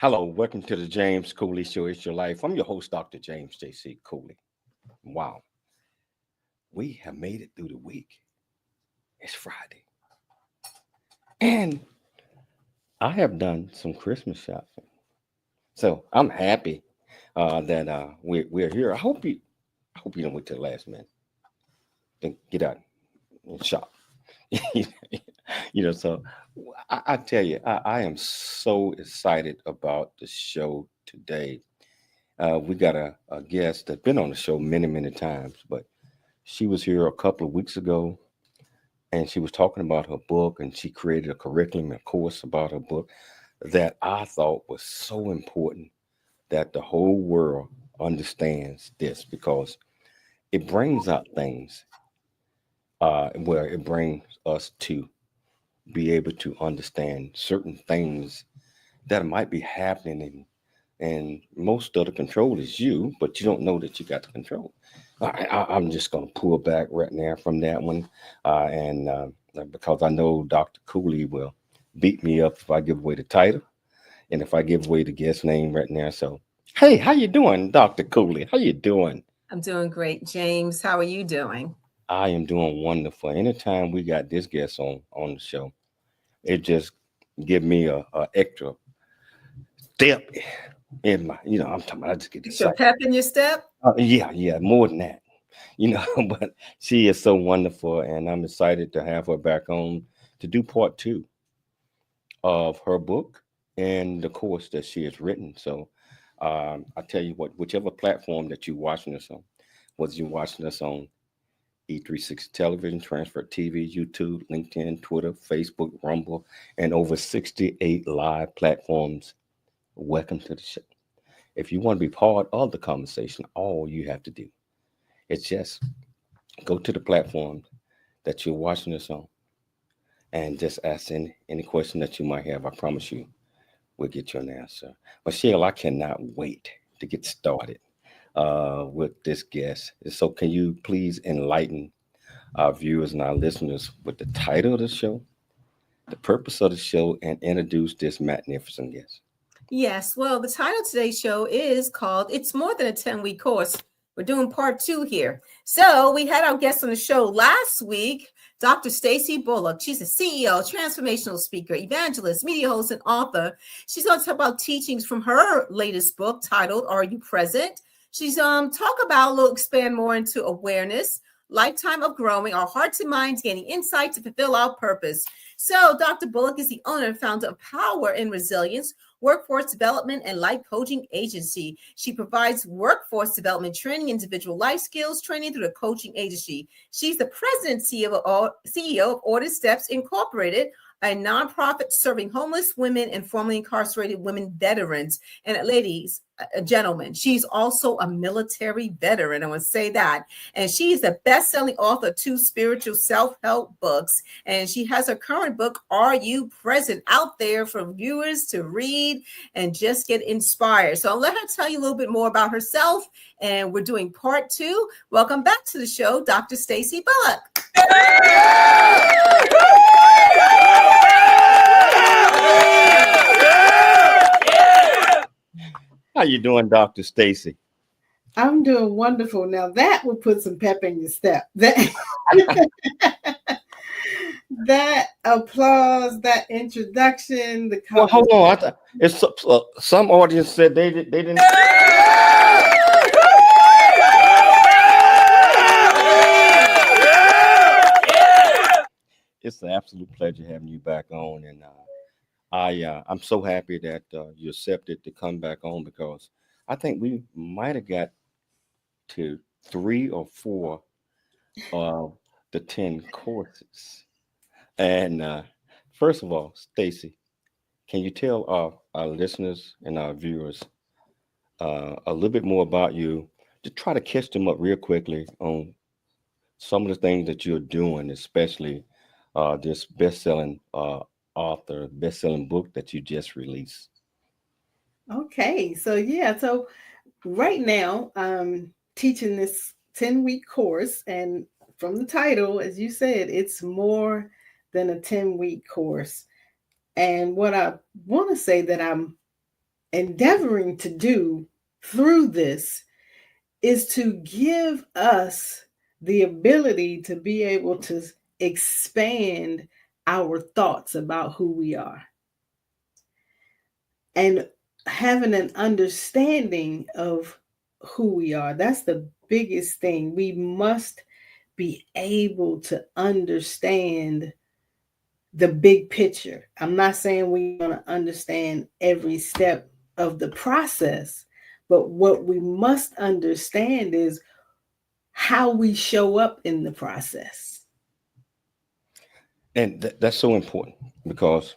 Hello, welcome to the James Coolie Show. It's your life. I'm your host, Dr. James J.C. Coolie. Wow, we have made it through the week. It's Friday. And I have done some Christmas shopping. So I'm happy that we're here. I hope you don't wait till the last minute. Then get out and shop. So I tell you, I am so excited about the show today. We got a guest that's been on the show many, many times, but she was here a couple of weeks ago and she was talking about her book and she created a curriculum and course about her book that I thought was so important that the whole world understands this because it brings out things where it brings us to be able to understand certain things that might be happening and most of the control is you, but you don't know that you got the control. I'm just going to pull back right now from that one, and because I know Dr. Coolie will beat me up if I give away the title and if I give away the guest name right now. So, hey, how you doing, Dr. Coolie? How you doing? I'm doing great, James. How are you doing? I am doing wonderful. Anytime we got this guest on the show, it just give me a extra step in my, I'm talking about, I just get It's your excited. pep in your step? Yeah, more than that, but she is so wonderful, and I'm excited to have her back on to do part two of her book and the course that she has written. So I tell you what, whichever platform that you're watching us on, whether you're watching us on E360 Television, Transfer TV, YouTube, LinkedIn, Twitter, Facebook, Rumble, and over 68 live platforms, welcome to the show. If you want to be part of the conversation, all you have to do is just go to the platform that you're watching us on and just ask any question that you might have. I promise you, we'll get you an answer. Michelle, I cannot wait to get started with this guest. So, can you please enlighten our viewers and our listeners with the title of the show, the purpose of the show, and introduce this magnificent guest? Yes. Well, the title of today's show is called It's More Than a 10-Week Course. We're doing part two here. So we had our guest on the show last week, Dr. Stacey Bulluck. She's a CEO, transformational speaker, evangelist, media host, and author. She's going to talk about teachings from her latest book titled Are You Present? She's talk about, expand more into awareness, lifetime of growing, our hearts and minds gaining insight to fulfill our purpose. So Dr. Bulluck is the owner and founder of Power and Resilience, workforce development and life coaching agency. She provides workforce development training, individual life skills training through the coaching agency. She's the president CEO of Order Steps Incorporated, a nonprofit serving homeless women and formerly incarcerated women veterans. And ladies, gentlemen, she's also a military veteran. I want to say that. And she's the best-selling author of 2 spiritual self-help books. And she has her current book, Are You Present, out there for viewers to read and just get inspired. So I'll let her tell you a little bit more about herself. And we're doing part 2. Welcome back to the show, Dr. Stacey Bulluck. How you doing, Dr. Stacey? I'm doing wonderful. Now that will put some pep in your step. That applause, that introduction, the well, hold on. It's some audience said they didn't. It's an absolute pleasure having you back on, and I'm so happy that you accepted to come back on because I think we might have got to 3 or 4 of the 10 courses. And first of all, Stacey, can you tell our listeners and our viewers a little bit more about you to try to catch them up real quickly on some of the things that you're doing, especially this best-selling author, best-selling book that you just released? Okay, so right now I'm teaching this 10-week course, and from the title, as you said, it's more than a 10-week course. And what I want to say that I'm endeavoring to do through this is to give us the ability to be able to expand our thoughts about who we are and having an understanding of who we are. That's the biggest thing. We must be able to understand the big picture. I'm not saying we want to understand every step of the process, but what we must understand is how we show up in the process. And that's so important because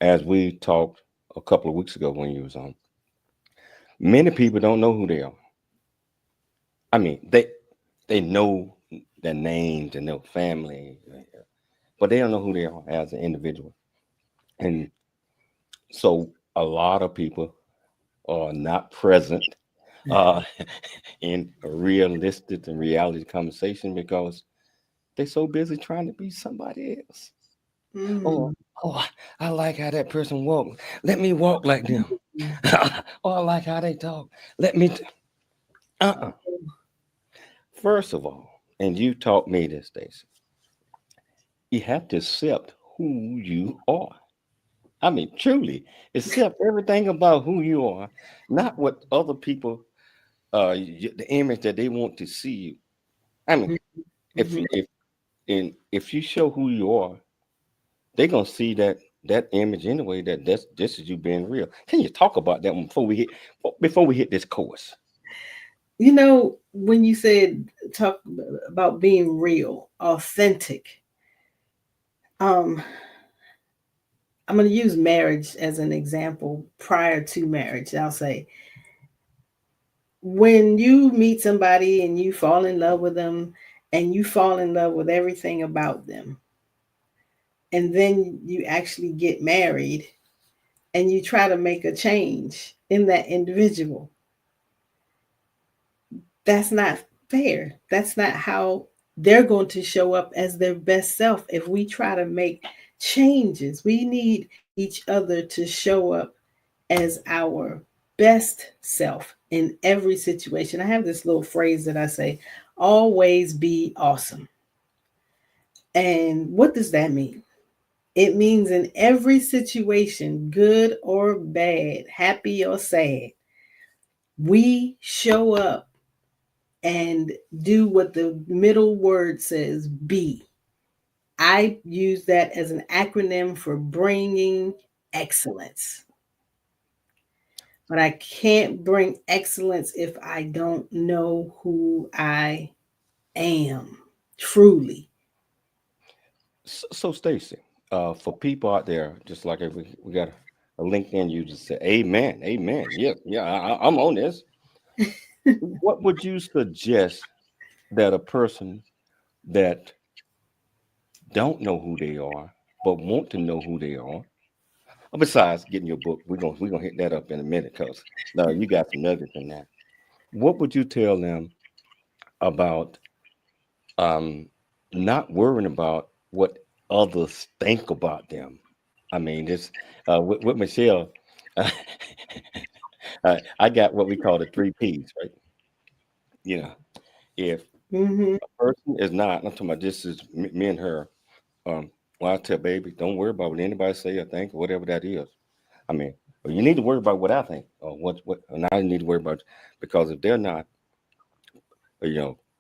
as we talked a couple of weeks ago when you was on, many people don't know who they are. I mean, they know their names and their family, but they don't know who they are as an individual. And so a lot of people are not present uh, in a realistic and reality conversation because they're so busy trying to be somebody else. Or, Mm. oh, I like how that person walk. Let me walk like them. Oh, I like how they talk. Let me. Uh-uh. First of all, and you taught me this, Stacey, you have to accept who you are. I mean, truly accept everything about who you are, not what other people, the image that they want to see you. I mean, if Mhm. if you show who you are, they're gonna see that image anyway. That this is you being real. Can you talk about that one before we hit this course? You know, when you said talk about being real, authentic, um, I'm going to use marriage as an example. Prior to marriage, I'll say, when you meet somebody and you fall in love with them and you fall in love with everything about them, and then you actually get married and you try to make a change in that individual, that's not fair. That's not how they're going to show up as their best self. If we try to make changes, we need each other to show up as our best self in every situation. I have this little phrase that I say, always be awesome. And what does that mean? It means in every situation, good or bad, happy or sad, we show up and do what the middle word says, be. I use that as an acronym for bringing excellence. But I can't bring excellence if I don't know who I am truly. So Stacy, for people out there, just like if we got a LinkedIn user say, "Amen, Amen." Yeah, yeah, I'm on this. What would you suggest that a person that don't know who they are but want to know who they are? Besides getting your book, we're gonna hit that up in a minute because no, you got some nuggets in that. What would you tell them about um, not worrying about what others think about them? I mean, this with Michelle, I got what we call the three P's, right? You know, if Mm-hmm. a person is not, I'm talking about this is me and her. Well, I tell baby, don't worry about what anybody say or think or whatever that is. I mean, well, you need to worry about what I think or what, and I need to worry about because if they're not,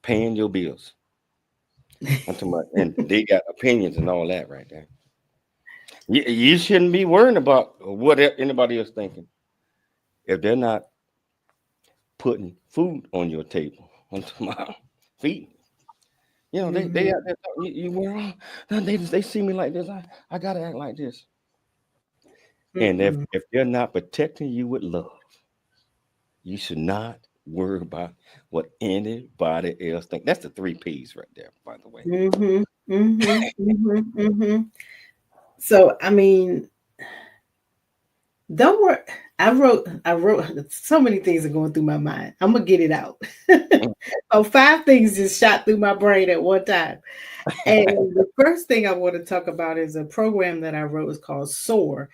paying your bills, I'm talking about, and they got opinions and all that right there. You shouldn't be worrying about what anybody else thinking if they're not putting food on your table. I'm talking about feet. They Mm-hmm. out there you were they see me like this. I gotta act like this. And Mm-mm. if they're not protecting you with love, you should not worry about what anybody else think. That's the three P's right there, by the way. Mm-hmm. Mm-hmm. Mm-hmm. Mm-hmm. So I mean, don't worry. I wrote so many things are going through my mind. I'm gonna get it out. Oh, five things just shot through my brain at one time. And the first thing I want to talk about is a program that I wrote. It's called SOAR,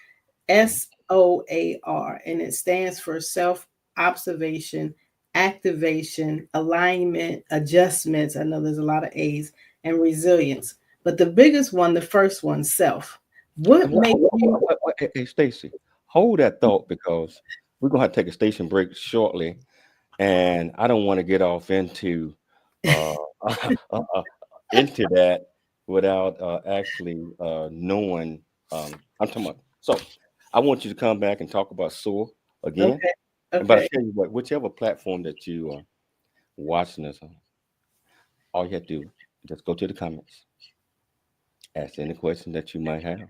SOAR, and it stands for self-observation, activation, alignment, adjustments. I know there's a lot of A's, and resilience. But the biggest one, the first one, self. What makes you? Hey, Stacey, hold that thought because we're gonna have to take a station break shortly, and I don't want to get off into uh, into that without actually knowing. I'm talking about. So, I want you to come back and talk about SOAR again. Okay. But I Okay. tell you what, whichever platform that you are watching us on, all you have to do is just go to the comments, ask any question that you might have.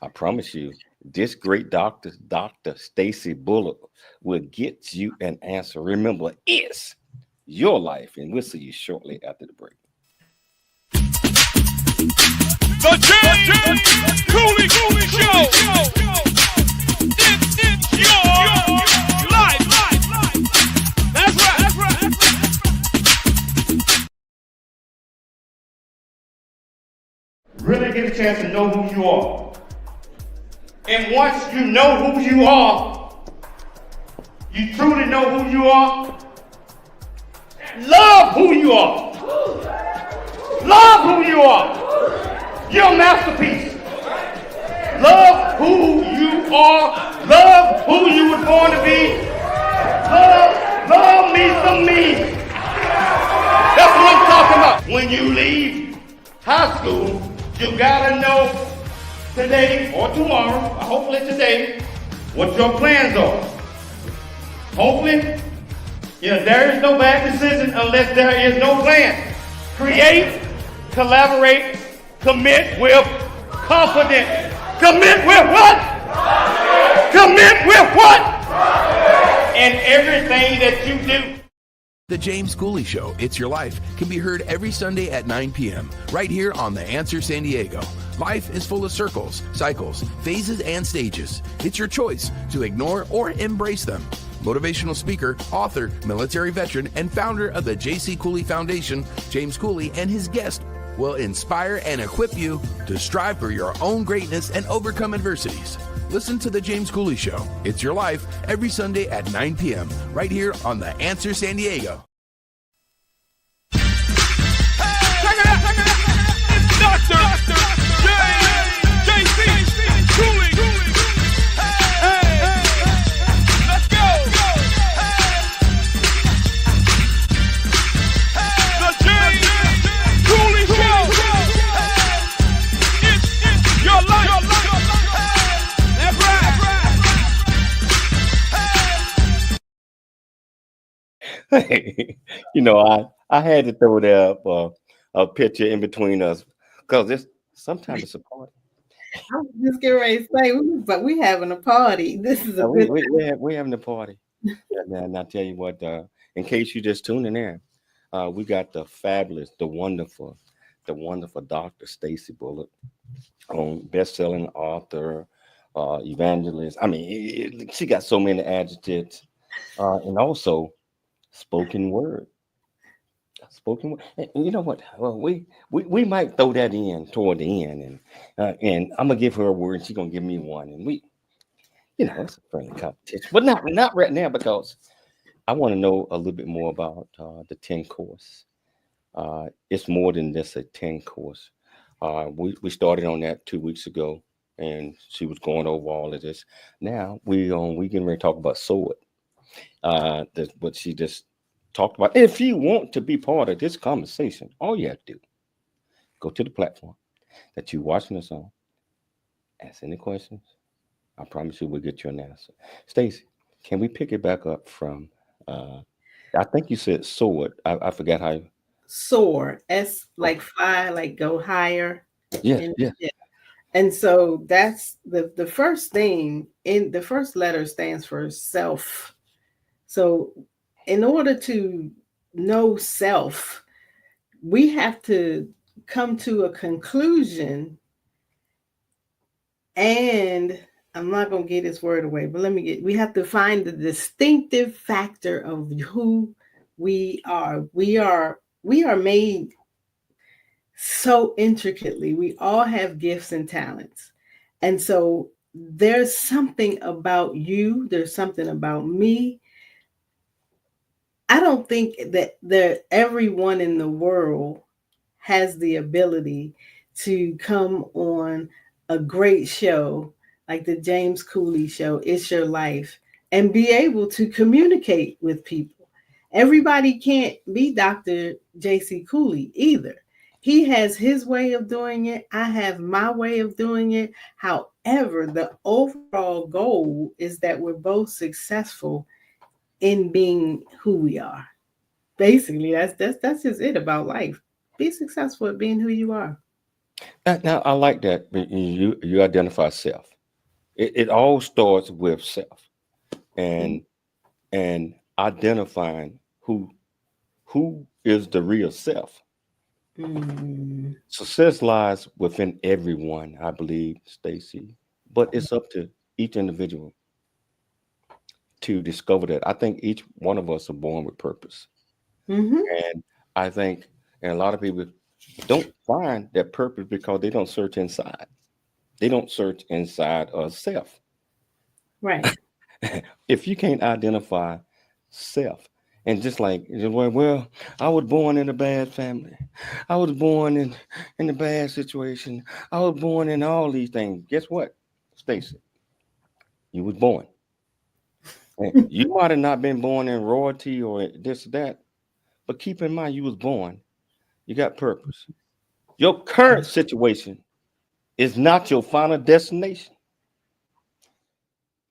I promise you, this great doctor, Dr. Stacey Bulluck, will get you an answer. Remember, it's your life, and we'll see you shortly after the break. The James Coolie Show. It's your life. That's right. Really get a chance to know who you are. And once you know who you are, you truly know who you are, love who you are. Love who you are. You're a masterpiece. Love who you are. Love who you were born to be. Love me some me. That's what I'm talking about. When you leave high school, you gotta know today or tomorrow, or hopefully today, what your plans are. Hopefully, there is no bad decision unless there is no plan. Create, collaborate, commit with confidence. Commit with what? Commit with what? And everything that you do. The James Coolie Show, It's Your Life, can be heard every Sunday at 9 p.m. right here on The Answer San Diego. Life is full of circles, cycles, phases, and stages. It's your choice to ignore or embrace them. Motivational speaker, author, military veteran, and founder of the J.C. Coolie Foundation, James Coolie, and his guest will inspire and equip you to strive for your own greatness and overcome adversities. Listen to The James Coolie Show, It's Your Life, every Sunday at 9 p.m. right here on The Answer San Diego. Check it out. It's Dr. J.C. Coolie. Let's go. The James Coolie Show. It's your life. That's right. Hey, I had to throw that a picture in between us because sometimes it's a party. I was just getting ready to say, but we having a party. This is a good. We're having a party. And I tell you what, in case you're just tuning in, we got the fabulous, the wonderful Dr. Stacey Bulluck, best-selling author, evangelist. I mean, she got so many adjectives, and also spoken word. And you know what? Well, we might throw that in toward the end, and I'm gonna give her a word, and she's gonna give me one, and it's a friendly competition, but not right now because I want to know a little bit more about the 10 course. It's more than just a 10 course. We started on that 2 weeks ago, and she was going over all of this. Now we getting ready to talk about SOAR. That's what she just talked about. If you want to be part of this conversation, all you have to do, go to the platform that you're watching us on, ask any questions. I promise you we'll get you an answer. Stacey, can we pick it back up from, I think you said SOAR. I forgot how. Soar, S like fly, like go higher. Yeah. And so that's the first thing. In the first letter stands for self. So in order to know self, we have to come to a conclusion. And I'm not going to get this word away, but we have to find the distinctive factor of who we are. We are made so intricately. We all have gifts and talents. And so there's something about you, there's something about me. I don't think that everyone in the world has the ability to come on a great show like the James Coolie show, It's Your Life, and be able to communicate with people. Everybody can't be Dr. JC Coolie either. He has his way of doing it. I have my way of doing it. However, the overall goal is that we're both successful in being who we are. Basically, that's just it about life. Be successful at being who you are. Now, I like that you identify self. It all starts with self, and identifying who is the real self. Mm. Success lies within everyone, I believe, Stacey, but it's up to each individual to discover that. I think each one of us are born with purpose. Mm-hmm. And I think, and a lot of people don't find that purpose because they don't search inside. They don't search inside of self. Right. If you can't identify self, and just like, well, I was born in a bad family. I was born in a bad situation. I was born in all these things. Guess what, Stacey? You was born. And you might have not been born in royalty or this or that, but keep in mind you was born. You got purpose. Your current situation is not your final destination.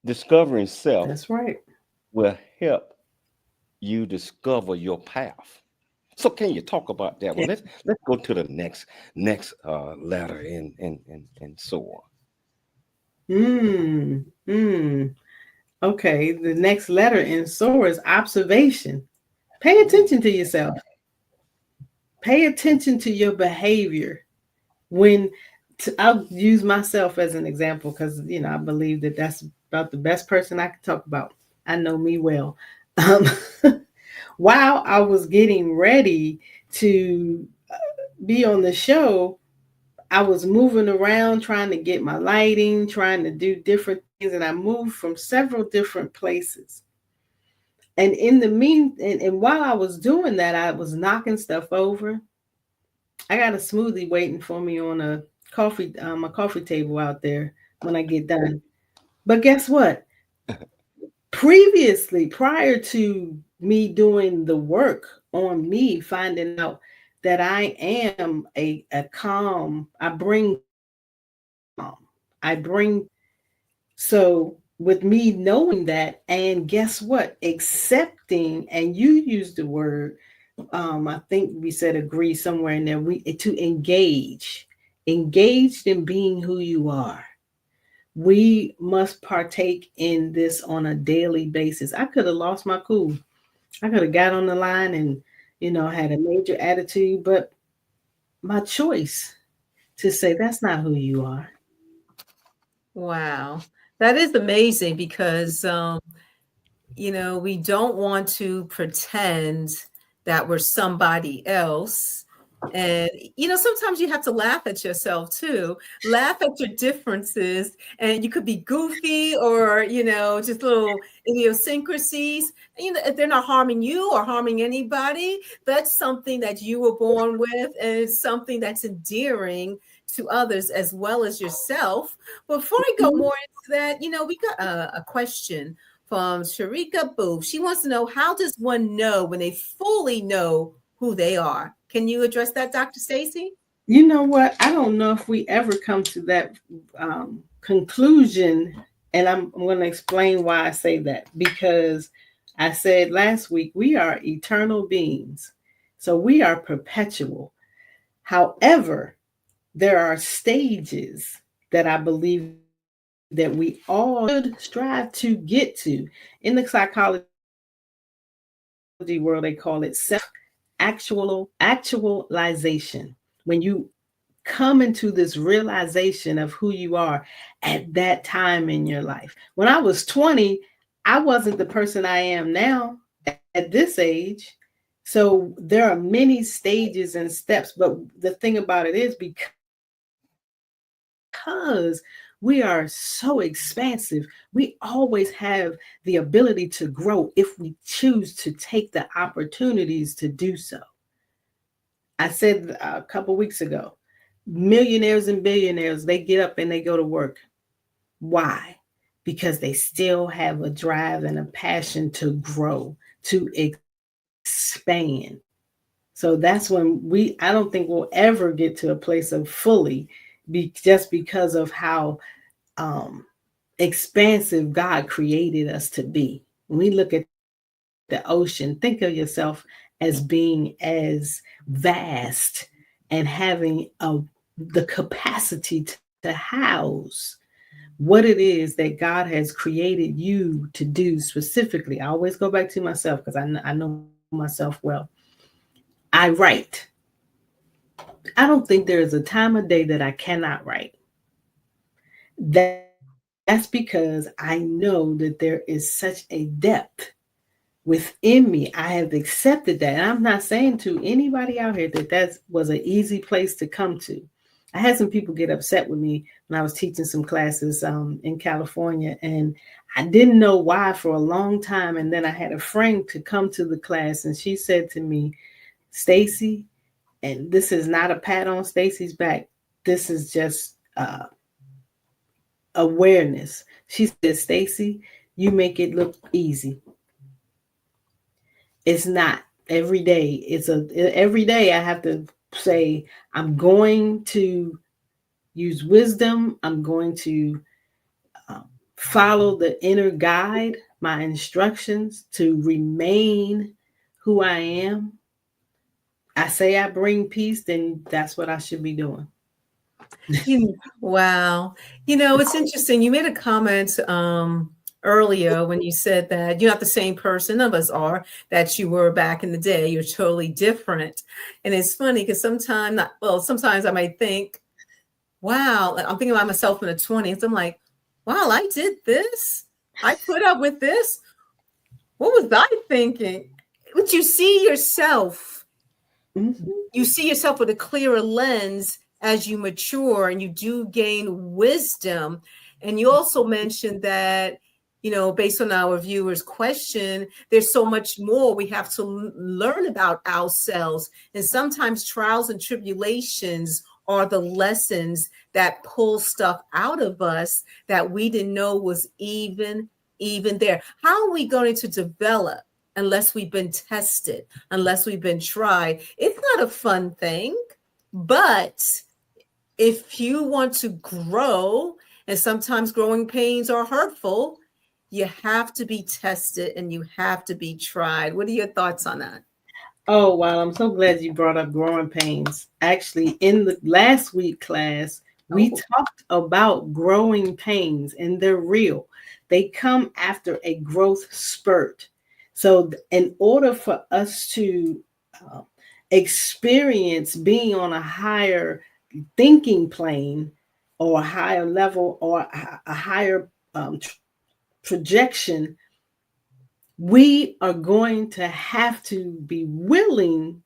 Discovering self That's right. will help you discover your path. So can you talk about that? Well, let's go to the next letter and so on. Okay, the next letter in SOAR is observation. Pay attention to yourself. Pay attention to your behavior. I'll use myself as an example because I believe that that's about the best person I can talk about. I know me well. While I was getting ready to be on the show, I was moving around trying to get my lighting, trying to do different things, and I moved from several different places. And in the and while I was doing that, I was knocking stuff over. I got a smoothie waiting for me on a coffee table out there when I get done. But guess what? Previously, prior to me doing the work on me, finding out that I am a calm, so with me knowing that, and guess what? Accepting, and you used the word, I think we said agree somewhere in there, to engaged in being who you are. We must partake in this on a daily basis. I could have lost my cool. I could have got on the line and, had a major attitude, but my choice to say that's not who you are. Wow. That is amazing because, we don't want to pretend that we're somebody else. And, sometimes you have to laugh at yourself too, laugh at your differences. And you could be goofy or, just little idiosyncrasies. If they're not harming you or harming anybody, that's something that you were born with. And it's something that's endearing to others as well as yourself. Before I go more into that, we got a question from Sharika Booth. She wants to know, how does one know when they fully know who they are? Can you address that, Dr. Stacey? You know what? I don't know if we ever come to that conclusion. And I'm going to explain why I say that. Because I said last week, we are eternal beings. So we are perpetual. However, there are stages that I believe that we all should strive to get to. In the psychology world, they call it self-actualization. When you come into this realization of who you are at that time in your life. When I was 20, I wasn't the person I am now at this age. So there are many stages and steps, but the thing about it is because We are so expansive. We always have the ability to grow if we choose to take the opportunities to do so. I said a couple weeks ago, millionaires and billionaires, they get up and they go to work. Why? Because they still have a drive and a passion to grow, to expand. So that's when I don't think we'll ever get to a place of fully, just because of how expansive God created us to be. When we look at the ocean, think of yourself as being as vast and having the capacity to house what it is that God has created you to do specifically. I always go back to myself because I know myself well. I write. I don't think there is a time of day that I cannot write. That's because I know that there is such a depth within me. I have accepted that. And I'm not saying to anybody out here that was an easy place to come to. I had some people get upset with me when I was teaching some classes in California, and I didn't know why for a long time. And then I had a friend to come to the class, and she said to me, Stacey, and this is not a pat on Stacey's back. This is just awareness. She said, Stacey, you make it look easy. It's not. Every day. Every day I have to say, I'm going to use wisdom. I'm going to follow the inner guide, my instructions to remain who I am. I say I bring peace, then that's what I should be doing. Wow. It's interesting. You made a comment earlier when you said that you're not the same person, none of us are, that you were back in the day. You're totally different. And it's funny because sometimes I might think, wow, I'm thinking about myself in the 20s. I'm like, wow, I did this. I put up with this. What was I thinking? But you see yourself. Mm-hmm. You see yourself with a clearer lens as you mature and you do gain wisdom. And you also mentioned that, based on our viewers' question, there's so much more we have to learn about ourselves. And sometimes trials and tribulations are the lessons that pull stuff out of us that we didn't know was even there. How are we going to develop unless we've been tested, unless we've been tried? It's not a fun thing, but if you want to grow, and sometimes growing pains are hurtful, you have to be tested and you have to be tried. What are your thoughts on that? Oh, wow. I'm so glad you brought up growing pains. Actually, in the last week class, we talked about growing pains, and they're real. They come after a growth spurt. So in order for us to experience being on a higher thinking plane or a higher level or a higher projection, we are going to have to be willing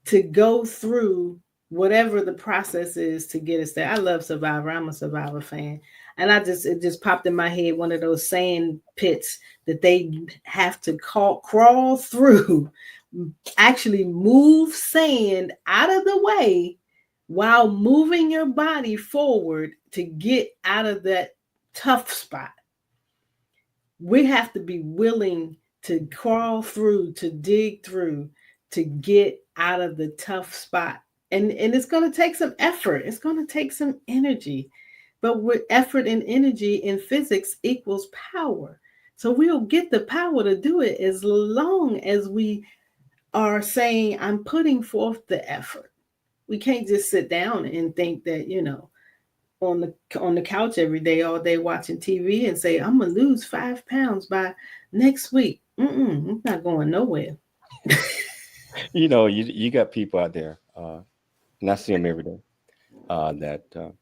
to go through whatever the process is to get us there. I love Survivor. I'm a Survivor fan. And it just popped in my head, one of those sand pits that they have to crawl through, actually move sand out of the way while moving your body forward to get out of that tough spot. We have to be willing to crawl through, to dig through, to get out of the tough spot. And it's going to take some effort. It's going to take some energy. But with effort and energy in physics equals power. So we'll get the power to do it as long as we are saying, I'm putting forth the effort. We can't just sit down and think that, on the couch every day, all day watching TV and say, I'm going to lose 5 pounds by next week. I'm not going nowhere. You got people out there, and I see them every day, that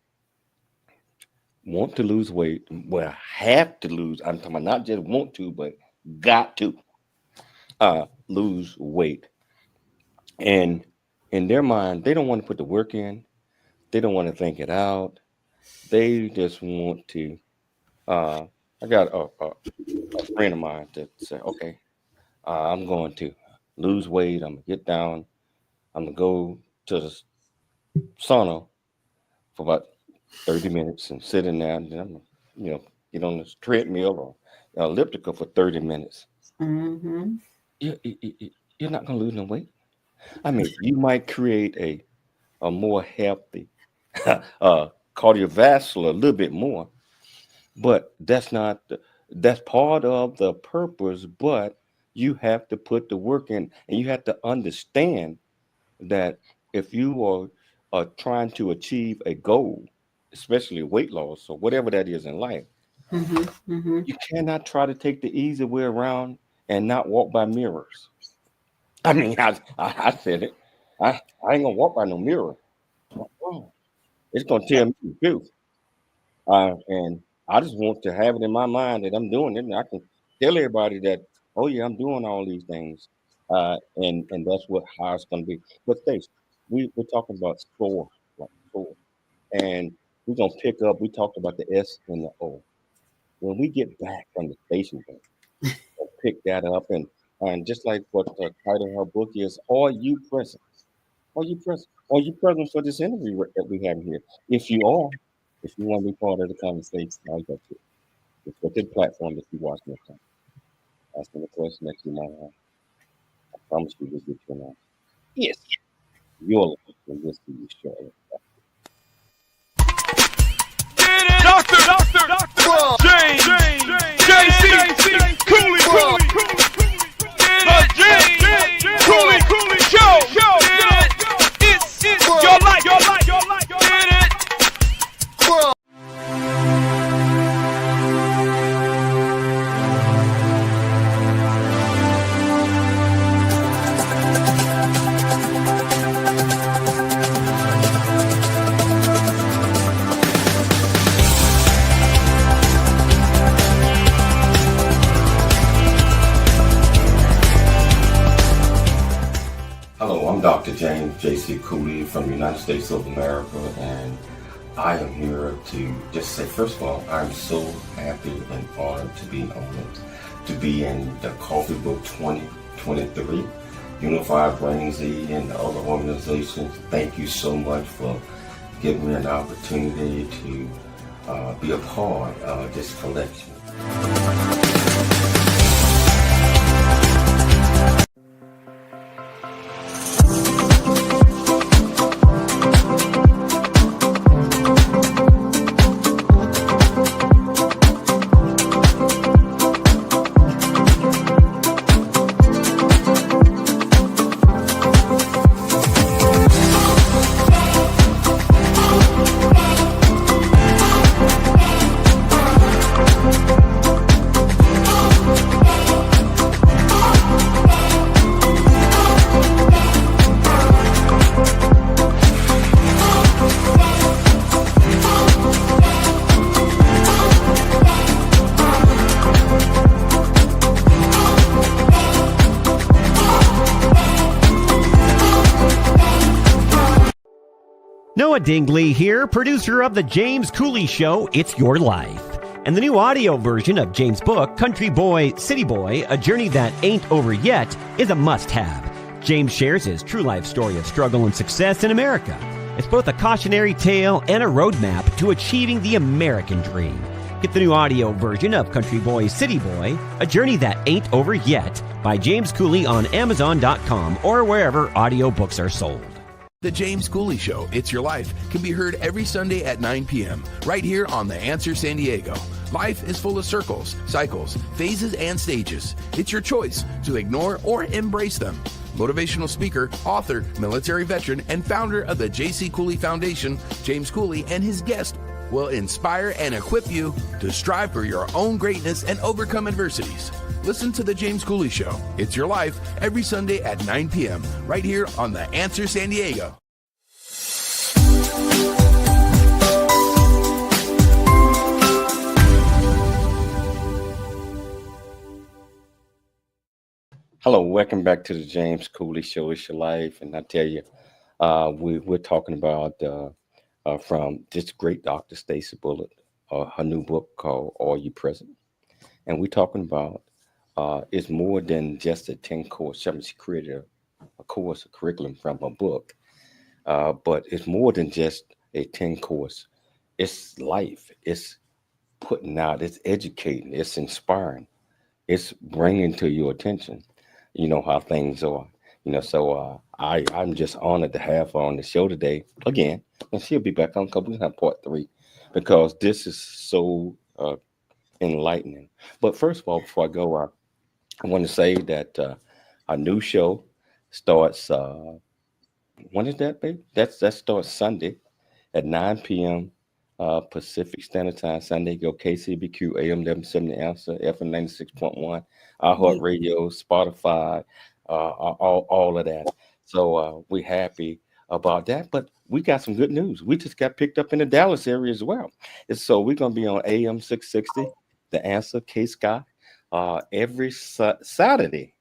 want to lose weight. Well, have to lose. I'm talking about not just want to, but got to lose weight. And in their mind, they don't want to put the work in. They don't want to think it out. They just want to. I got a friend of mine that said, okay, I'm going to lose weight. I'm going to get down. I'm going to go to the sauna for about 30 minutes and sit in there. And then I'm going to, get on this treadmill or elliptical for 30 minutes. Mm-hmm. You're not going to lose no weight. I mean, you might create a more healthy cardiovascular a little bit more, but that's part of the purpose. But you have to put the work in, and you have to understand that if you are trying to achieve a goal, especially weight loss or whatever that is in life, Mm-hmm. Mm-hmm. you cannot try to take the easy way around and not walk by mirrors. I mean, I said it. I ain't gonna walk by no mirror. Oh, it's gonna tell me the truth. And I just want to have it in my mind that I'm doing it, and I can tell everybody that, oh yeah, I'm doing all these things, and that's how it's gonna be. But Stacey, we're talking about soar, like soar, and we're gonna pick up. We talked about the S and the O. When we get back from the station, we'll pick that up, and just like what the title of her book is, are you present? Are you present? Are you present for this interview that we have here? If you are, if you want to be part of the conversation, I'll go to it. It's with the platform that you watch next time. Ask me the question that you might have. I promise you we'll get you an answer. Yes. You'll see you shortly. Dr. James, JC, Coolie, the James Coolie Show. It's your life. Hello, I'm Dr. James J.C. Coolie from the United States of America, and I am here to just say, first of all, I'm so happy and honored to be in the Coffee Book 2023, Unified Brain Z and the other organizations. Thank you so much for giving me an opportunity to be a part of this collection. Noah Dingley here, producer of The James Coolie Show, It's Your Life. And the new audio version of James' book, Country Boy, City Boy, A Journey That Ain't Over Yet, is a must-have. James shares his true life story of struggle and success in America. It's both a cautionary tale and a roadmap to achieving the American dream. Get the new audio version of Country Boy, City Boy, A Journey That Ain't Over Yet by James Coolie on Amazon.com or wherever audiobooks are sold. The James Coolie Show, It's Your Life, can be heard every Sunday at 9 p.m. right here on The Answer San Diego. Life is full of circles, cycles, phases, and stages. It's your choice to ignore or embrace them. Motivational speaker, author, military veteran, and founder of the J.C. Coolie Foundation, James Coolie, and his guest will inspire and equip you to strive for your own greatness and overcome adversities. Listen to The James Coolie Show, It's Your Life, every Sunday at 9 p.m. right here on The Answer San Diego. Hello, welcome back to The James Coolie Show, It's Your Life. And I tell you, we're talking about from this great Dr. Stacey Bulluck, her new book called Are You Present? And we're talking about it's more than just a 10-course. She created a course, a curriculum from her book, but it's more than just a 10-course. It's life. It's putting out. It's educating. It's inspiring. It's bringing to your attention, how things are. So I'm just honored to have her on the show today again, and she'll be back on because we have part 3 because this is so enlightening. But first of all, before I go, I want to say that our new show starts. When is that, babe? That starts Sunday at 9 p.m. Pacific Standard Time. Sunday, go KCBQ AM 1170 Answer, FM 96.1, iHeartRadio, Spotify, all of that. So we're happy about that. But we got some good news. We just got picked up in the Dallas area as well. And so we're going to be on AM 660, The Answer, K-Sky, every Saturday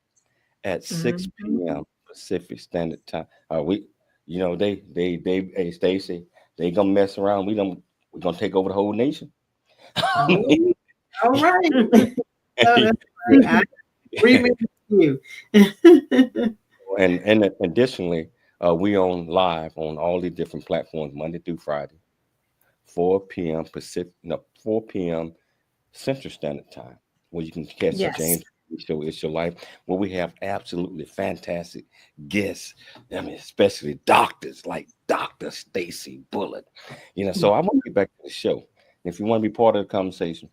at 6 p.m. Pacific Standard Time. Hey, Stacey, they gonna mess around. We're gonna take over the whole nation. All right. I agree with you. and additionally, we on live on all the different platforms Monday through Friday, 4 p.m. 4 p.m. Central Standard Time, where you can catch the James show. It's Your Life, where we have absolutely fantastic guests. I mean, especially doctors like Dr. Stacey Bulluck. So I want to get back to the show. If you want to be part of the conversation,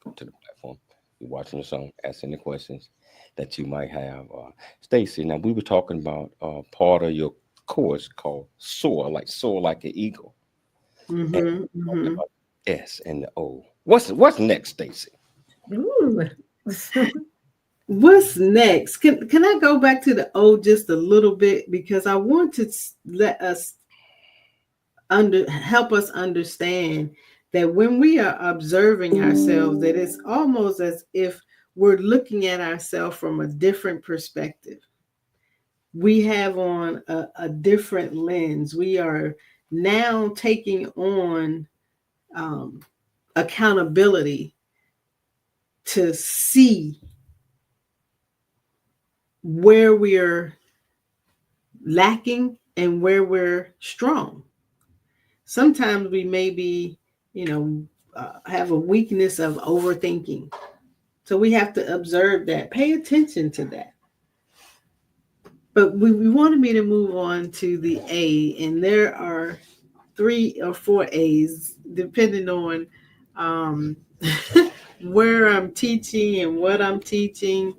go to the platform. You're watching the song, ask any questions that you might have. Stacey, now we were talking about part of your course called Soar like an eagle. About S and the O. What's next, Stacey? Ooh. What's next? Can I go back to the O just a little bit, because I want to let us help us understand that when we are observing ourselves, that it's almost as if we're looking at ourselves from a different perspective. We have on a different lens. We are now taking on accountability to see where we're lacking and where we're strong. Sometimes we may be, have a weakness of overthinking. So we have to observe that, pay attention to that. But we wanted me to move on to the A, and there are 3 or 4 A's, depending on where I'm teaching and what I'm teaching.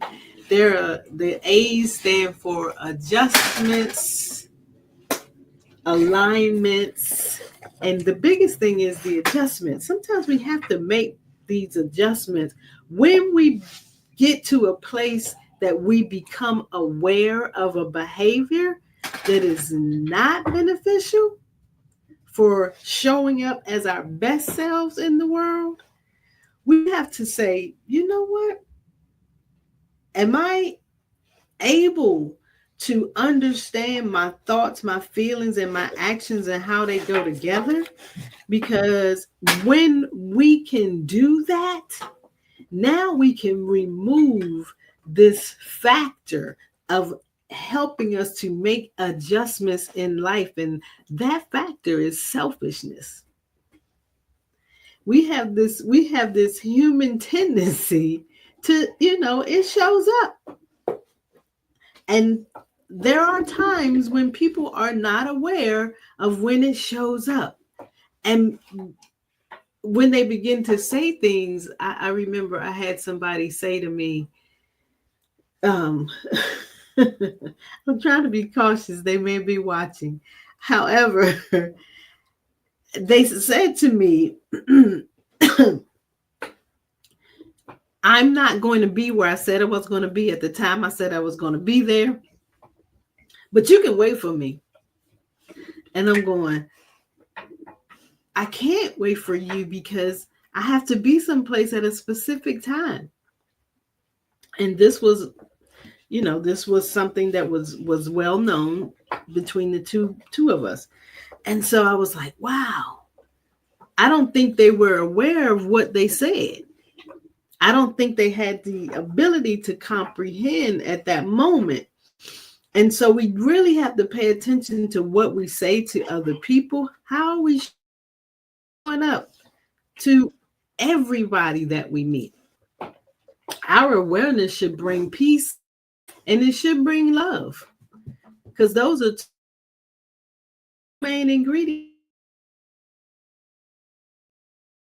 The A's stand for adjustments, alignments, and the biggest thing is the adjustment. Sometimes we have to make these adjustments when we get to a place that we become aware of a behavior that is not beneficial for showing up as our best selves in the world. We have to say, you know what? Am I able to understand my thoughts, my feelings, and my actions and how they go together? Because when we can do that, now we can remove this factor of helping us to make adjustments in life. And that factor is selfishness. We have this human tendency to, it shows up. And there are times when people are not aware of when it shows up. And when they begin to say things, I remember I had somebody say to me, I'm trying to be cautious. They may be watching. However, they said to me, I'm not going to be where I said I was going to be at the time I said I was going to be there, but you can wait for me. And I'm going, I can't wait for you because I have to be someplace at a specific time. And this was, this was something that was well known between the two of us. And so I was like, wow, I don't think they were aware of what they said. I don't think they had the ability to comprehend at that moment. And so we really have to pay attention to what we say to other people. How are we showing up to everybody that we meet? Our awareness should bring peace and it should bring love, because those are two main ingredients.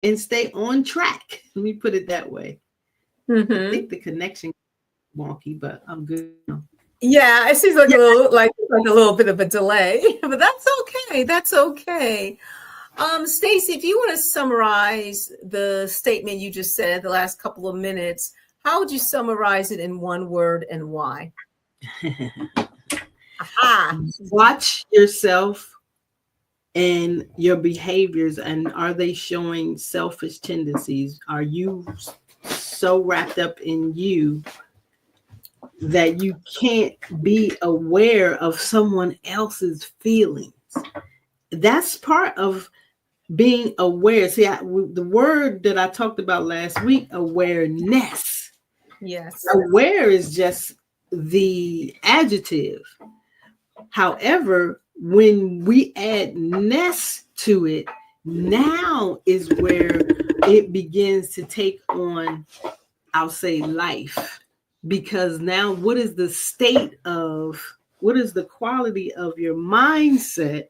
And stay on track. Let me put it that way. I think the connection is wonky, but I'm good. Yeah, it seems like a little bit of a delay, but that's okay. That's okay. Stacey, if you want to summarize the statement you just said the last couple of minutes, how would you summarize it in one word and why? Watch yourself and your behaviors, and are they showing selfish tendencies? Are you so wrapped up in you that you can't be aware of someone else's feelings? That's part of being aware. See, the word that I talked about last week, awareness. Yes. Aware is just the adjective. However, when we add ness to it, now is where it begins to take on, I'll say, life. Because now what is the quality of your mindset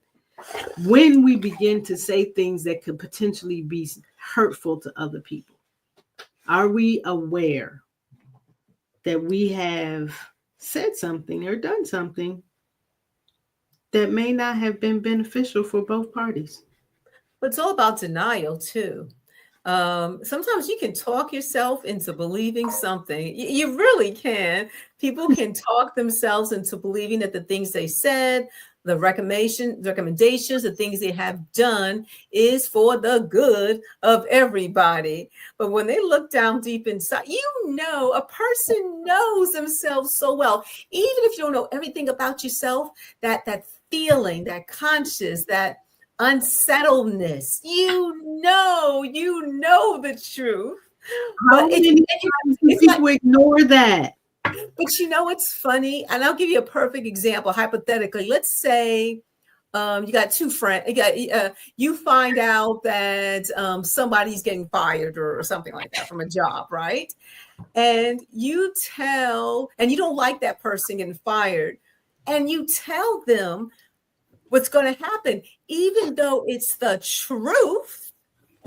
when we begin to say things that could potentially be hurtful to other people? Are we aware that we have said something or done something that may not have been beneficial for both parties? But it's all about denial too. Sometimes you can talk yourself into believing something. You really can. People can talk themselves into believing that the things they said, the recommendations, the things they have done is for the good of everybody. But when they look down deep inside, a person knows themselves so well. Even if you don't know everything about yourself, that feeling, that conscious, that unsettledness, you know the truth. How many times do people ignore that? But it's funny, and I'll give you a perfect example. Hypothetically, let's say you got two friends. You find out that somebody's getting fired or something like that from a job, right? And you don't like that person getting fired, and you tell them what's going to happen, even though it's the truth.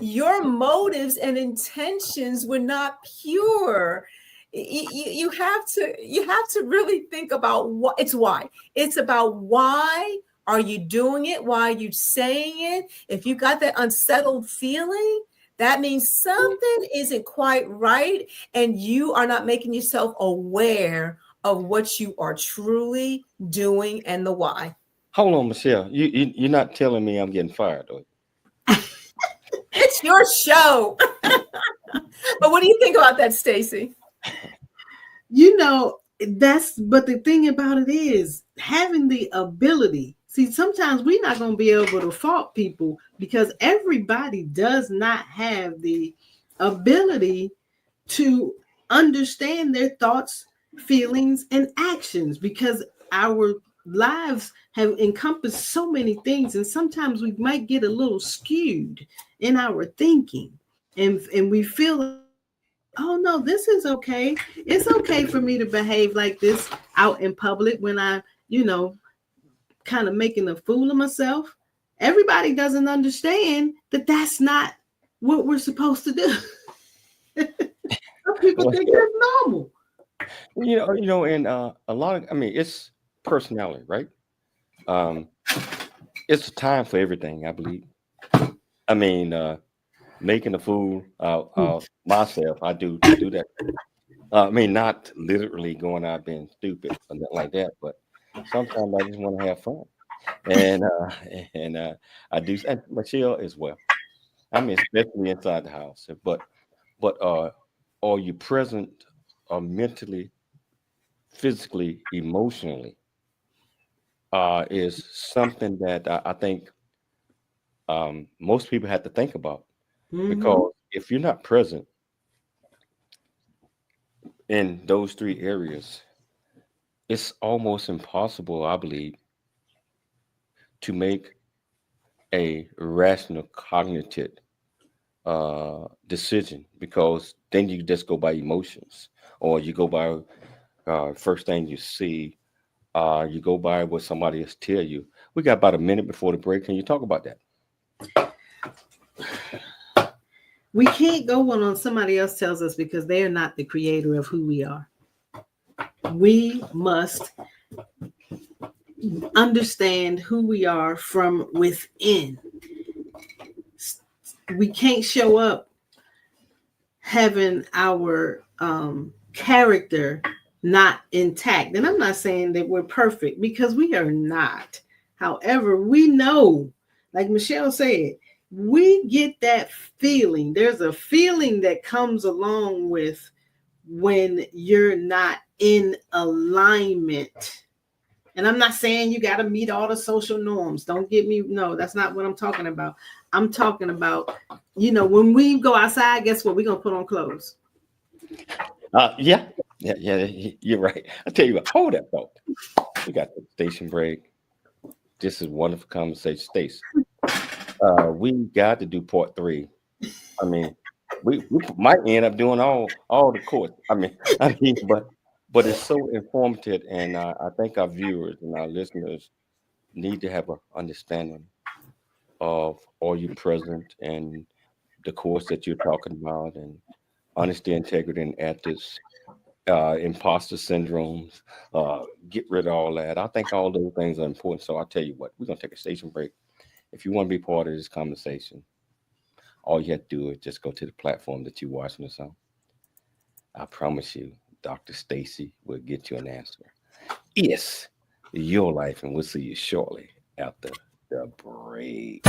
Your motives and intentions were not pure. You have to really think about why. It's about why are you doing it? Why are you saying it? If you got that unsettled feeling, that means something isn't quite right, and you are not making yourself aware of what you are truly doing and the why. Hold on, Michelle. You're not telling me I'm getting fired, though. It's your show. But what do you think about that, Stacey? But the thing about it is having the ability. See, sometimes we're not going to be able to fault people because everybody does not have the ability to understand their thoughts, feelings, and actions, because our lives have encompassed so many things, and sometimes we might get a little skewed in our thinking, and we feel, oh no, this is okay. It's okay for me to behave like this out in public when I, kind of making a fool of myself. Everybody doesn't understand that that's not what we're supposed to do. Some people think that's normal. And a lot of, it's personality, right? It's a time for everything, I believe. Making a fool out myself, I do that. Not literally going out being stupid or nothing like that, but sometimes I just want to have fun, and I do. And Michelle as well. Especially inside the house. But are you present mentally, physically, emotionally? Is something that I think most people have to think about, Mhm. because if you're not present in those three areas, it's almost impossible, I believe, to make a rational cognitive decision, because then you just go by emotions, or you go by first thing you see, you go by what somebody else tell you. We got about a minute before the break. Can you talk about that? We can't go on somebody else tells us, because they are not the creator of who we are. We must understand who we are from within. We can't show up having our character not intact. And I'm not saying that we're perfect, because we are not. However, we know, like Michelle said, we get that feeling. There's a feeling that comes along with when you're not in alignment. And I'm not saying you got to meet all the social norms. Don't get me. No, that's not what I'm talking about. I'm talking about, when we go outside, guess what? We're going to put on clothes. Yeah, you're right. I'll tell you what, hold that thought. We got the station break. This is wonderful conversation, Stacey. We got to do part 3. I mean, we might end up doing all the course. I mean, but it's so informative, and I think our viewers and our listeners need to have an understanding of are you present and the course that you're talking about, and honesty, integrity, and ethics, imposter syndromes, get rid of all that. I think all those things are important. So I'll tell you what, we're going to take a station break. If you want to be part of this conversation, all you have to do is just go to the platform that you're watching us on. I promise you, Dr. Stacey will get you an answer. It's your life, and we'll see you shortly after the break.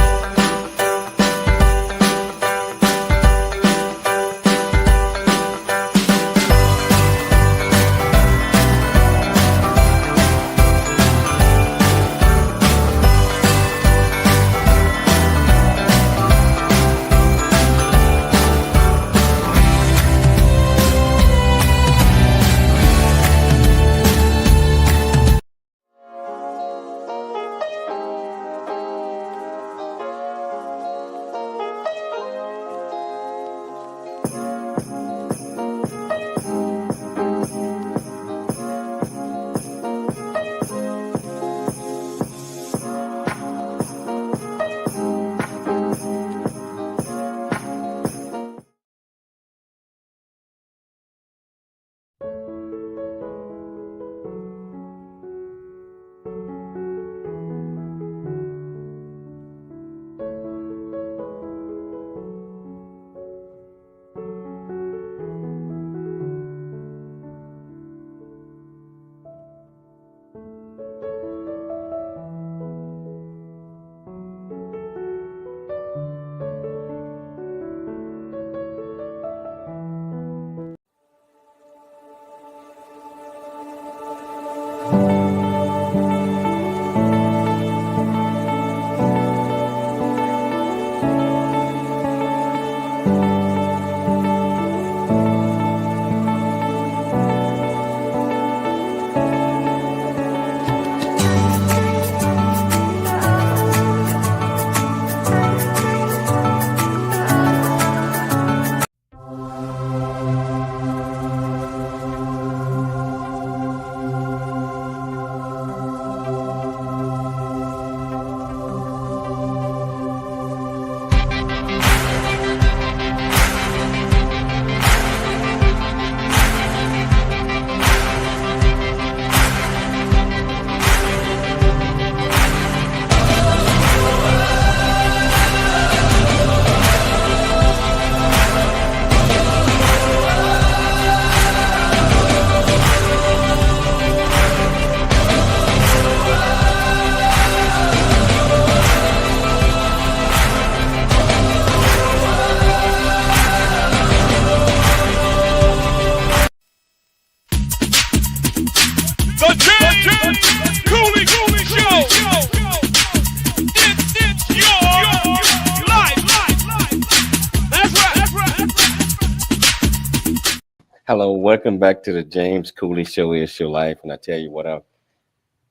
Hello, welcome back to the James Coolie Show. It's your life, and I tell you what, I'm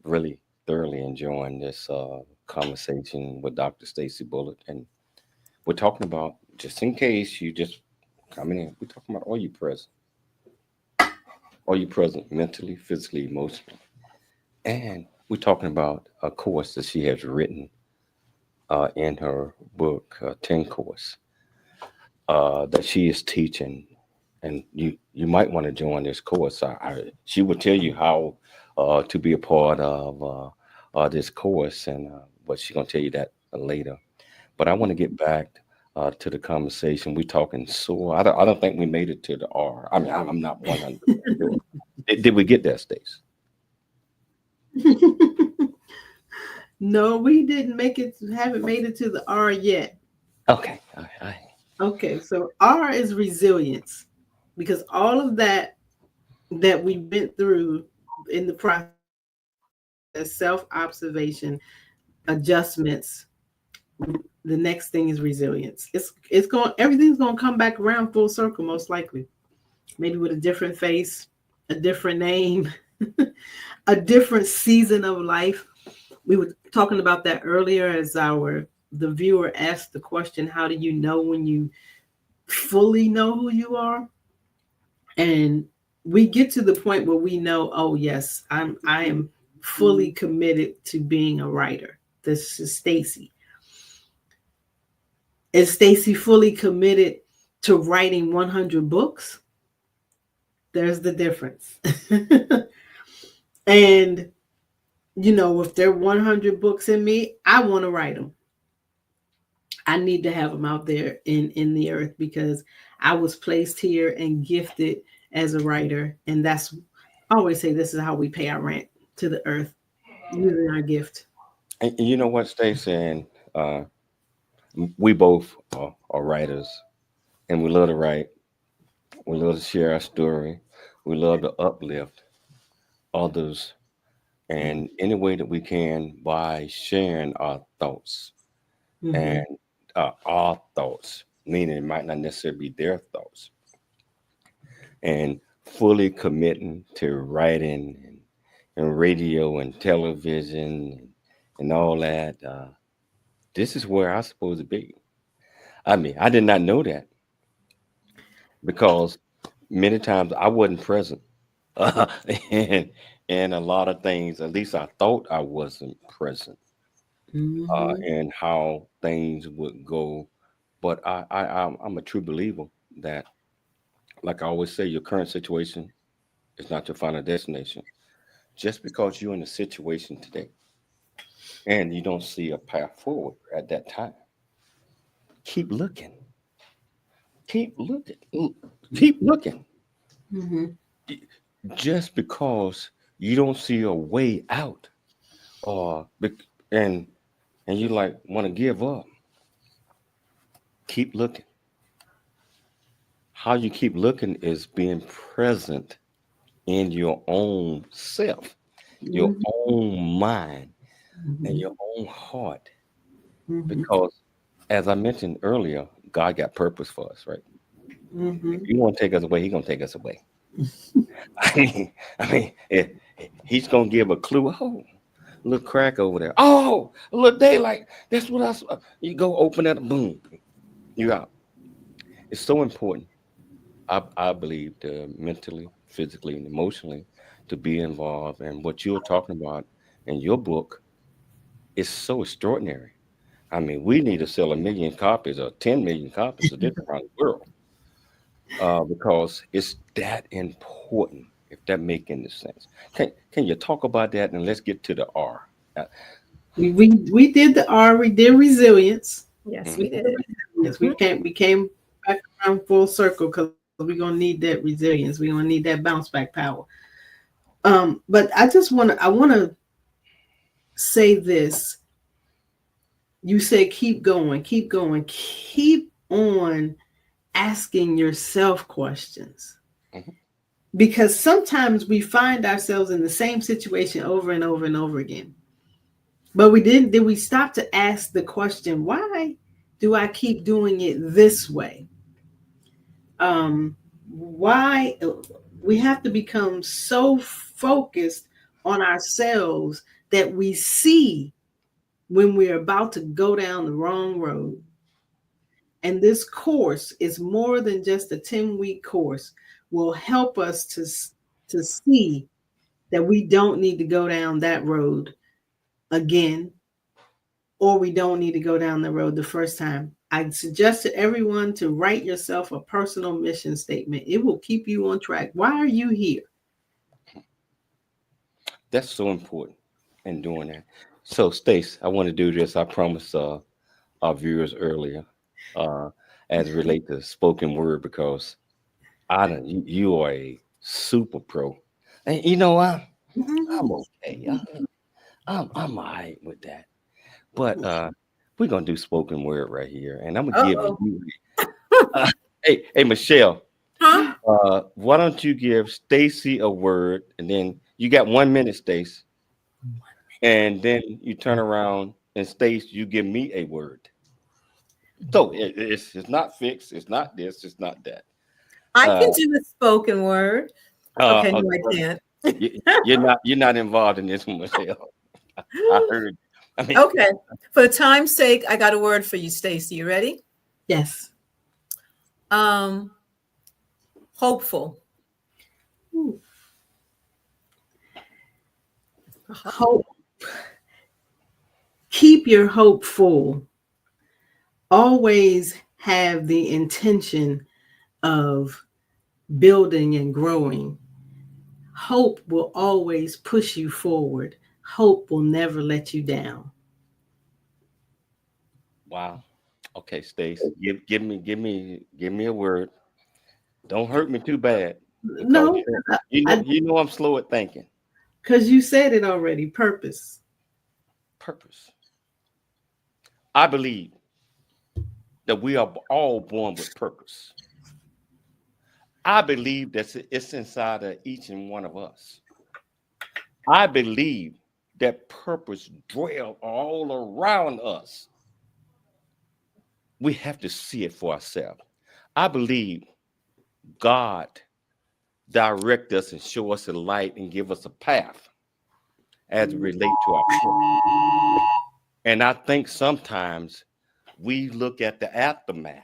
really thoroughly enjoying this conversation with Dr. Stacey Bulluck, and we're talking about, just in case you just coming in, we're talking about are you present mentally, physically, emotionally, and we're talking about a course that she has written in her book, 10 course, that she is teaching, and you might want to join this course. She will tell you how to be a part of this course, and but she's gonna tell you that later. But I want to get back to the conversation. We talking SOAR. I don't think we made it to the R. I mean, I'm not 100% sure. Did we get that, Stace? No, we didn't make it. Haven't made it to the R yet. Okay. All right. Okay, so R is resilience, because all of that we went through in the process, self-observation, adjustments. The next thing is resilience. It's going. Everything's going to come back around full circle, most likely. Maybe with a different face, a different name, a different season of life. We were talking about that earlier as the viewer asked the question, how do you know when you fully know who you are? And we get to the point where we know, oh yes, I am fully committed to being a writer. This is Stacey. Is Stacey fully committed to writing 100 books? There's the difference. And if there are 100 books in me, I want to write them. I need to have them out there in the earth, because I was placed here and gifted as a writer. And I always say this is how we pay our rent to the earth, using our gift. And you know what, Stacey, and we both are writers, and we love to write. We love to share our story. We love to uplift others, and any way that we can by sharing our thoughts. Mm-hmm. And our thoughts, meaning it might not necessarily be their thoughts, and fully committing to writing and radio and television and all that. This is where I'm supposed to be. I mean, I did not know that, because many times I wasn't present, and a lot of things, at least I thought I wasn't present, and how things would go. But I'm a true believer that, like I always say, your current situation is not your final destination. Just because you're in a situation today and you don't see a path forward at that time, keep looking. Keep looking. Keep looking. Mm-hmm. Just because you don't see a way out, or and you like want to give up, keep looking. How you keep looking is being present in your own self, your own mind, and your own heart. Because, as I mentioned earlier, God got purpose for us, right? If you want to take us away, He's gonna take us away. He's gonna give a clue. Oh, a little crack over there. Oh, a little daylight. That's what I saw. You go open that, boom, you out. It's so important, I believe, to mentally, physically, and emotionally to be involved. And what you're talking about in your book is so extraordinary. I mean, we need to sell 1 million copies or 10 million copies of this around the world, because it's that important. If that makes any sense, can you talk about that? And let's get to the R. We did the R. We did resilience. Yes, we did. Yes, we came back around full circle, because we're gonna need that resilience. We're gonna need that bounce back power. But I want to say this. You say keep going, keep on asking yourself questions. Because sometimes we find ourselves in the same situation over and over and over again. But did we stop to ask the question, why do I keep doing it this way? why we have to become so focused on ourselves that we see when we're about to go down the wrong road. And this course is more than just a 10-week course, will help us to see that we don't need to go down that road again, or we don't need to go down the road the first time. I suggest to everyone to write yourself a personal mission statement. It will keep you on track. Why are you here? That's so important in doing that. So, Stace, I want to do this. I promised our viewers earlier, as it relates to spoken word, because you are a super pro, and you know I'm okay. I'm all right with that. But we're gonna do spoken word right here, and I'm gonna give Uh-oh. you. Hey, Michelle. Huh? Why don't you give Stacy a word, and then you got 1 minute, Stace, and then you turn around and Stace, you give me a word. So it's not fixed. It's not this. It's not that. I can Uh, do a spoken word. Okay, no, I can't. you're not involved in this one, Michelle. I heard. I mean, Okay. For time's sake, I got a word for you, Stacey. You ready? Yes. Hopeful. Ooh. Hope. Keep your hope full. Always have the intention of building and growing. Hope will always push you forward. Hope will never let you down. wow. Okay, Stace, give me a word. Don't hurt me too bad, because No, you know I'm slow at thinking. because you said it already. Purpose. Purpose. I believe that we are all born with purpose. I believe that it's inside of each and one of us. I believe that purpose dwells all around us. We have to see it for ourselves. I believe God direct us and show us a light and give us a path as it relates to our purpose. And I think sometimes we look at the aftermath,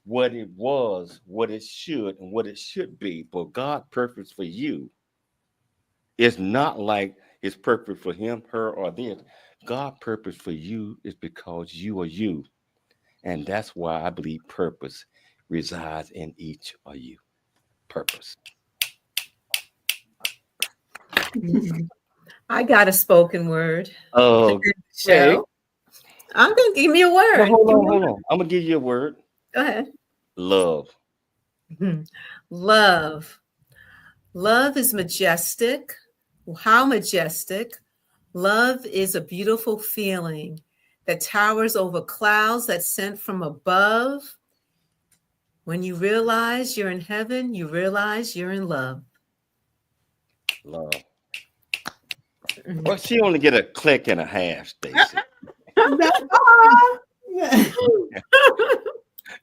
what it was, what it should, and what it should be. But God's purpose for you is not like His purpose for him, her, or this. God's purpose for you is because you are you. And that's why I believe purpose resides in each of you. Purpose. I got a spoken word. Oh, Show. I'm gonna give me a word. well, hold on. I'm gonna give you a word. Go ahead. Love. Love. Love is majestic. How majestic. Love is a beautiful feeling that towers over clouds that's sent from above. When you realize you're in heaven, you realize you're in love. Love. Well, she only get a click and a half, Stacey.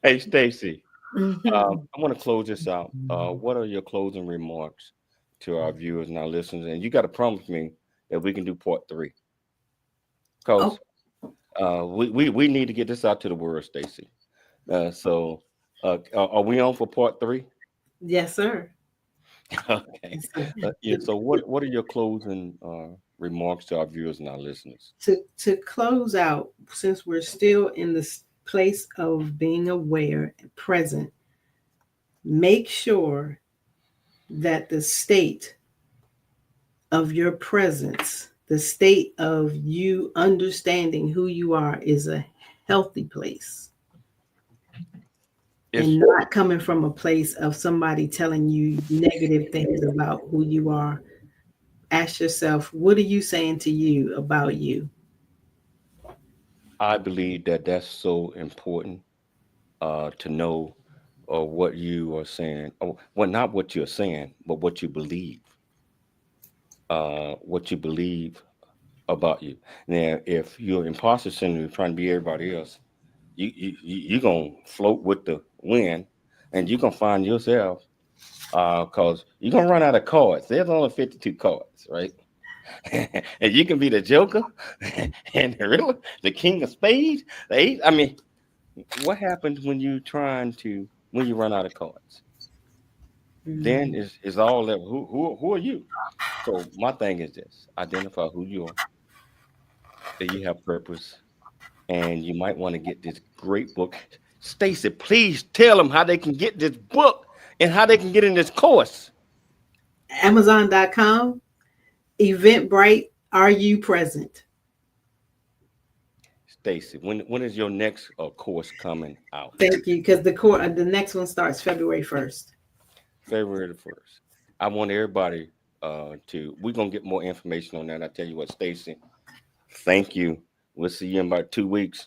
Hey, Stacey, I want to close this out. What are your closing remarks to our viewers and our listeners? And you got to promise me that we can do part 3, because we need to get this out to the world, Stacey. So are we on for part 3? Yes, sir. Okay. Yeah. So what are your closing remarks to our viewers and our listeners? To close out, since we're still in this place of being aware and present, make sure that the state of your presence, the state of you understanding who you are, is a healthy place. And not coming from a place of somebody telling you negative things about who you are. Ask yourself, what are you saying to you about you? I believe that that's so important to know what you are saying. Oh, well, not what you're saying, but what you believe. What you believe about you. Now, if you're imposter syndrome, you're trying to be everybody else, you're gonna float with the wind. and you can find yourself because you're gonna run out of cards. There's only 52 cards, right? And you can be the Joker and the Riddler, the King of Spades, the Eight. I mean, what happens when you run out of cards? Then it's all that. Who are you? So my thing is this: identify who you are, that you have purpose, and you might want to get this great book. Stacey, please tell them how they can get this book and how they can get in this course. Amazon.com, Eventbrite, Are You Present? Stacey, when is your next course coming out? Thank you, because the next one starts February 1st. February the 1st. I want everybody we're going to get more information on that. I tell you what, Stacey, thank you. We'll see you in about 2 weeks.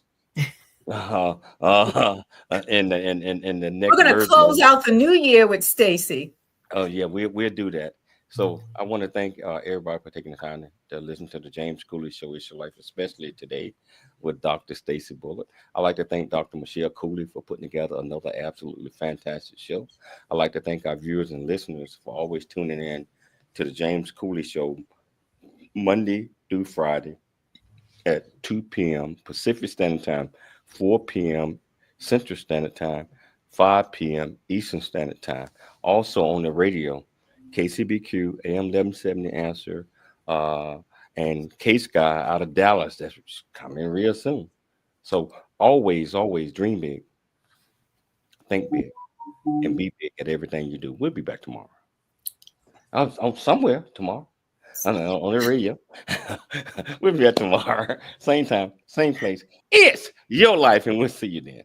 In the next We're going to close out the new year with Stacey. Oh, yeah, we'll do that. So I want to thank everybody for taking the time to listen to the James Coolie Show, It's Your Life, especially today with Dr. Stacey Bulluck. I'd like to thank Dr. Michelle Coolie for putting together another absolutely fantastic show. I'd like to thank our viewers and listeners for always tuning in to the James Coolie Show Monday through Friday at 2 p.m. Pacific Standard Time, 4 p.m. Central Standard Time, 5 p.m. Eastern Standard Time. Also on the radio, KCBQ, AM 1170 Answer, and K-Sky out of Dallas. That's coming real soon. So always dream big, think big, and be big at everything you do. We'll be back tomorrow. I'm somewhere tomorrow. I don't know, on the radio. We'll be back tomorrow. Same time, same place. It's your life, and we'll see you then.